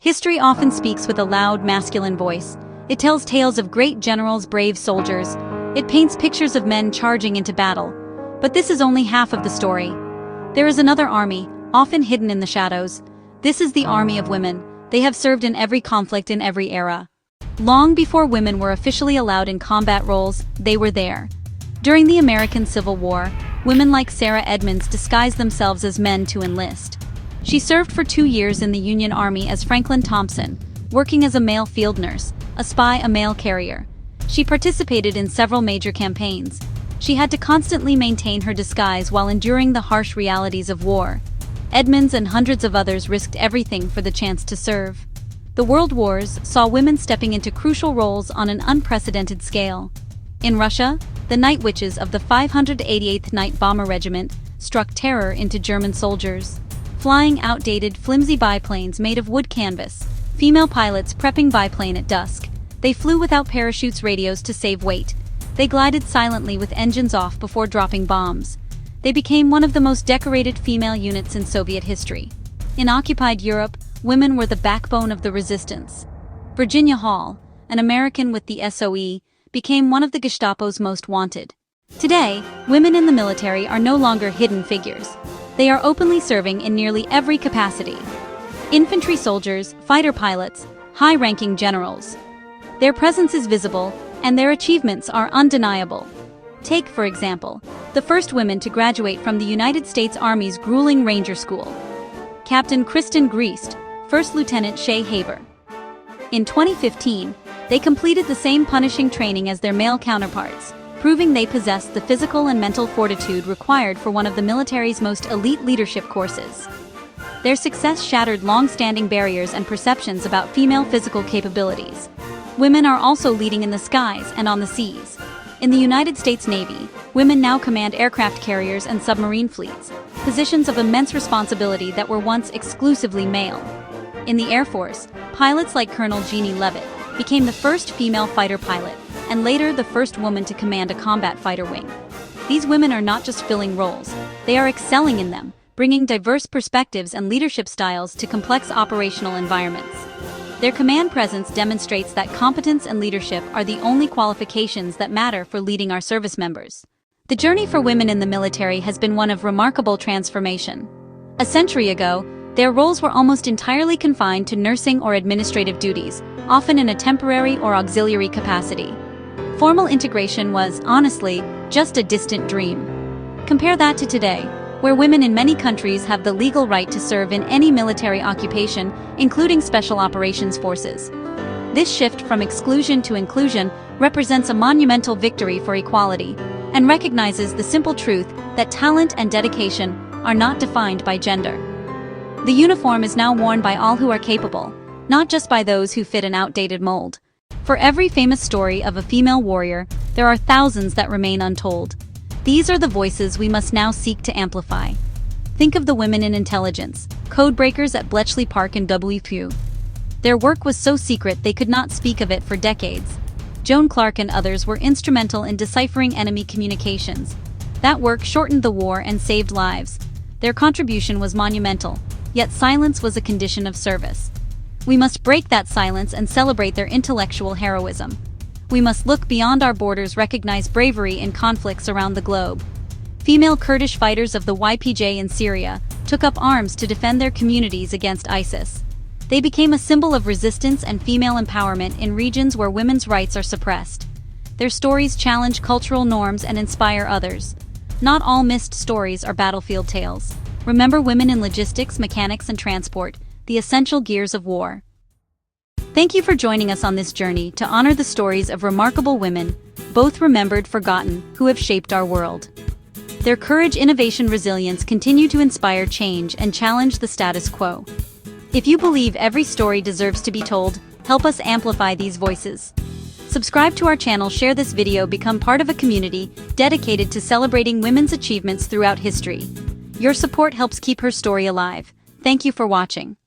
History often speaks with a loud, masculine voice. It tells tales of great generals, brave soldiers. It paints pictures of men charging into battle. But this is only half of the story. There is another army, often hidden in the shadows. This is the army of women. They have served in every conflict in every era. Long before women were officially allowed in combat roles, they were there. During the American Civil War, women like Sarah Edmonds disguised themselves as men to enlist. She served for 2 years in the Union Army as Franklin Thompson, working as a male field nurse, a spy, a mail carrier. She participated in several major campaigns. She had to constantly maintain her disguise while enduring the harsh realities of war. Edmonds and hundreds of others risked everything for the chance to serve. The World Wars saw women stepping into crucial roles on an unprecedented scale. In Russia, the Night Witches of the 588th Night Bomber Regiment struck terror into German soldiers. Flying outdated, flimsy biplanes made of wood canvas, female pilots prepping biplane at dusk. They flew without parachutes, radios to save weight. They glided silently with engines off before dropping bombs. They became one of the most decorated female units in Soviet history. In occupied Europe, women were the backbone of the resistance. Virginia Hall, an American with the SOE, became one of the Gestapo's most wanted. Today, women in the military are no longer hidden figures. They are openly serving in nearly every capacity. Infantry soldiers, fighter pilots, high-ranking generals. Their presence is visible, and their achievements are undeniable. Take, for example, the first women to graduate from the United States Army's grueling Ranger School. Captain Kristen Griest, First Lieutenant Shay Haver. In 2015, they completed the same punishing training as their male counterparts, proving they possessed the physical and mental fortitude required for one of the military's most elite leadership courses. Their success shattered long-standing barriers and perceptions about female physical capabilities. Women are also leading in the skies and on the seas. In the United States Navy, women now command aircraft carriers and submarine fleets, positions of immense responsibility that were once exclusively male. In the Air Force, pilots like Colonel Jeannie Leavitt became the first female fighter pilot, and later the first woman to command a combat fighter wing. These women are not just filling roles, they are excelling in them, bringing diverse perspectives and leadership styles to complex operational environments. Their command presence demonstrates that competence and leadership are the only qualifications that matter for leading our service members. The journey for women in the military has been one of remarkable transformation. A century ago, their roles were almost entirely confined to nursing or administrative duties, often in a temporary or auxiliary capacity. Formal integration was, honestly, just a distant dream. Compare that to today, where women in many countries have the legal right to serve in any military occupation, including special operations forces. This shift from exclusion to inclusion represents a monumental victory for equality, and recognizes the simple truth that talent and dedication are not defined by gender. The uniform is now worn by all who are capable, not just by those who fit an outdated mold. For every famous story of a female warrior, there are thousands that remain untold. These are the voices we must now seek to amplify. Think of the women in intelligence, codebreakers at Bletchley Park in WPU. Their work was so secret they could not speak of it for decades. Joan Clark and others were instrumental in deciphering enemy communications. That work shortened the war and saved lives. Their contribution was monumental, yet silence was a condition of service. We must break that silence and celebrate their intellectual heroism. We must look beyond our borders, recognize bravery in conflicts around the globe. Female Kurdish fighters of the YPJ in Syria took up arms to defend their communities against ISIS. They became a symbol of resistance and female empowerment in regions where women's rights are suppressed. Their stories challenge cultural norms and inspire others. Not all missed stories are battlefield tales. Remember women in logistics, mechanics, and transport, the essential gears of war. Thank you for joining us on this journey to honor the stories of remarkable women, both remembered, forgotten, who have shaped our world. Their courage, innovation, resilience continue to inspire change and challenge the status quo. If you believe every story deserves to be told, help us amplify these voices. Subscribe to our channel, share this video, become part of a community dedicated to celebrating women's achievements throughout history. Your support helps keep her story alive. Thank you for watching.